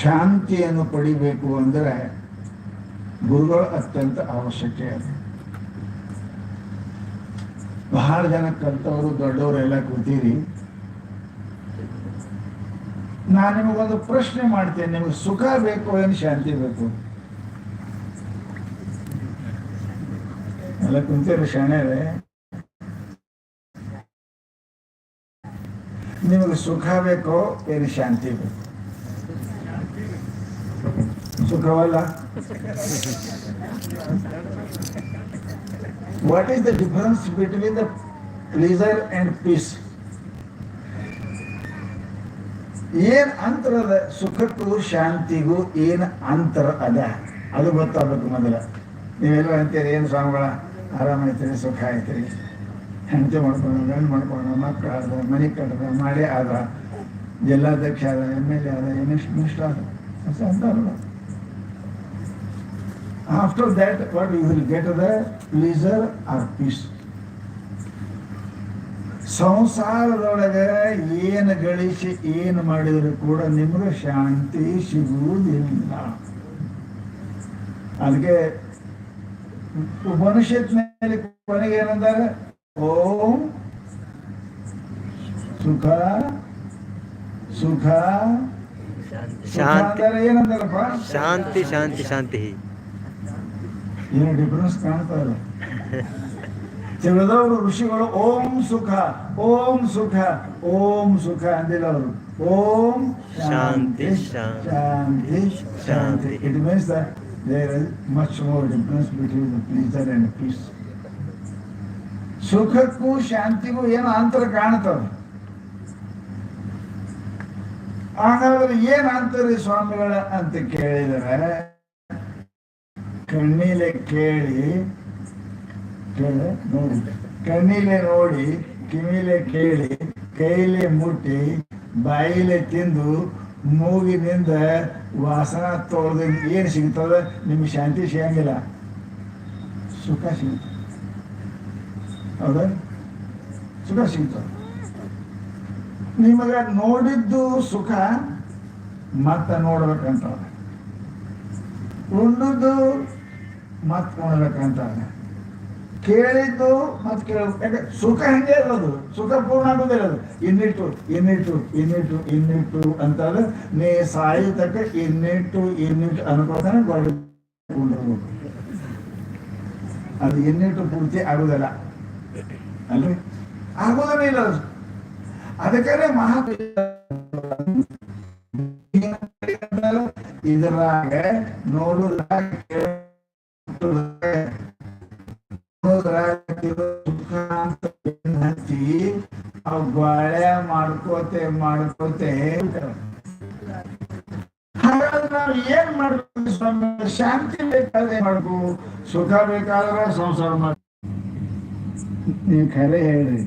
ಶಾಂತಿಯನ್ನು ಪಡಿಬೇಕು ಅಂದರೆ ಗುರುಗಳು ಅತ್ಯಂತ ಅವಶ್ಯಕ ಇದೆ. ಬಹಳ ಜನ ಕಲ್ತವರು ದೊಡ್ಡವರೆಲ್ಲ ಕೂತೀರಿ. ನಾನು ನಿಮಗೊಂದು ಪ್ರಶ್ನೆ ಮಾಡ್ತೇನೆ, ನಿಮಗೆ ಸುಖ ಬೇಕು ಏನು ಶಾಂತಿ ಬೇಕು? ಎಲ್ಲ ಕುಂತೀರಿ ಶಾಣೆರೆ. ನಿಮಗೆ ಸುಖ ಬೇಕೋ ಏನು ಶಾಂತಿ ಬೇಕು? ಸುಖವಲ್ಲ. What is the difference between the pleasure and peace? ಏನ್ ಅಂತರ ಅದ ಸುಖಕ್ಕೂ ಶಾಂತಿಗೂ? ಏನ್ ಅಂತರ ಅದ ಅದು ಗೊತ್ತಾಗಬೇಕು ಮೊದಲ. ನೀವೆಲ್ಲ ಅಂತೀರಿ ಏನು ಸ್ವಾಮಿಗಳ ಆರಾಮೈತೀರಿ, ಸುಖ ಐತ್ರಿ, ಹೆಂಡತಿ ಮಾಡ್ಕೊಂಡು, ಗಂಡು ಮಾಡ್ಕೊಂಡು, ಮಕ್ಕಳು ಆದ, ಮನೆ ಕಟ್ಟದ, ಮಾಡಿ ಆದ, ಜಿಲ್ಲಾಧ್ಯಕ್ಷ ಆದ, MLA ಆದ, ಮಿನಿಸ್ಟರ್ ಆದ ಅಂತಾರಲ್ಲ. After that what you will get the pleasure or peace. ಸಂಸಾರದೊಳಗೆ ಏನು ಗಳಿಸಿ ಏನು ಮಾಡಿದ್ರು ಕೂಡ ನಿಮಗೆ ಶಾಂತಿ ಸಿಗುವುದಿಲ್ಲ. ಅದಕ್ಕೆ ಉಪನಿಷತ್ನಲ್ಲಿ ಕೊನೆಗೆ ಏನಂತಾರೆ? ಓಂ ಸುಖ ಸುಖ ಶಾಂತಿ ಏನಂತಾರಪ್ಪ? ಶಾಂತಿ ಶಾಂತಿ ಶಾಂತಿ. ಏನು ಡಿಫರೆನ್ಸ್ ಕಾಣ್ತಲ್ಲ. ತಿಳಿದವರು ಋಷಿಗಳು ಓಂ ಸುಖ ಓಂ ಸುಖ ಓಂ ಸುಖ ಅಂದಿಲ್ಲ ಅವರು. ಓಂ ಶಾಂತಿ ಶಾಂತಿ ಶಾಂತಿ. It means that there is much more difference between the pleasure and peace. ಸುಖಕ್ಕೂ ಶಾಂತಿಗೂ ಏನು ಅಂತರ ಕಾಣ್ತದೆ. ಹಾಗಾದ್ರೆ ಏನ್ ಅಂತಾರೆ ಸ್ವಾಮಿಗಳ ಅಂತ ಕೇಳಿದರೆ, ಕಣ್ಣಿಲೆ ಕೇಳಿ ನೋಡಿ, ಕಣ್ಣಿಲೆ ನೋಡಿ, ಕಿವಿಲೆ ಕೇಳಿ, ಕೈಲೆ ಮುಟ್ಟಿ, ಬಾಯಿಲೆ ತಿಂದು, ಮೂಗಿನಿಂದ ವಾಸನ ತೋರ್ದು ಏನು ಸಿಗ್ತದೆ? ನಿಮ್ಗೆ ಶಾಂತಿ ಸಿಗಂಗಿಲ್ಲ, ಸುಖ ಸಿಗ್ತದೆ. ಹೌದಾ? ಸುಖ ಸಿಗ್ತದೆ. ನಿಮಗ ನೋಡಿದ್ದು ಸುಖ ಮತ್ತೆ ನೋಡ್ಬೇಕಂತ, ಉಂಡದ್ದು ಮತ್ತೆ ಉಣ್ಬೇಕಂತ, ಕೇಳಿದ್ದು ಮತ್ತೆ ಕೇಳಬೇಕು. ಯಾಕೆ ಸುಖ ಹಂಗೆ ಇರೋದು, ಸುಖ ಪೂರ್ಣ ಆಗೋದಿಲ್ಲ. ಅದು ಇನ್ನಿಟ್ಟು ಇನ್ನಿಟ್ಟು ಇನ್ನಿಟ್ಟು ಇನ್ನಿಟ್ಟು ಅಂತಂದ್ರೆ ನೀ ಸಾಯಿ ತಕ್ಕ ಇನ್ನಿಟ್ಟು ಇನ್ನಿಟ್ಟು ಅನ್ಕೋತಾನೆ ಗೊಳ್ಬೇಕು. ಅದು ಇನ್ನಿಟ್ಟು ಪೂರ್ತಿ ಆಗೋದಿಲ್ಲ ಅಲ್ರಿ, ಆಗೋದನೇ ಇಲ್ಲ ಅದು. ಅದಕ್ಕೆ ಇದರಾಗ ನೋಡುದಾಗ ಗ್ವಾಳೆ ಮಾಡ್ಕೋತೆ ಮಾಡ್ಕೋತೆ. ಹಾಗಾದ್ರೆ ನಾವು ಏನ್ ಮಾಡ್ಬೇಕು ಸ್ವಾಮಿ? ಶಾಂತಿ ಬೇಕಾದ್ರೆ ಮಾಡ್ಬೇಕು, ಸುಖ ಬೇಕಾದ್ರೆ ಸಂಸಾರ ಮಾಡ್ಬೇಕು. ನೀವು ಖರೆ ಹೇಳ್ರಿ.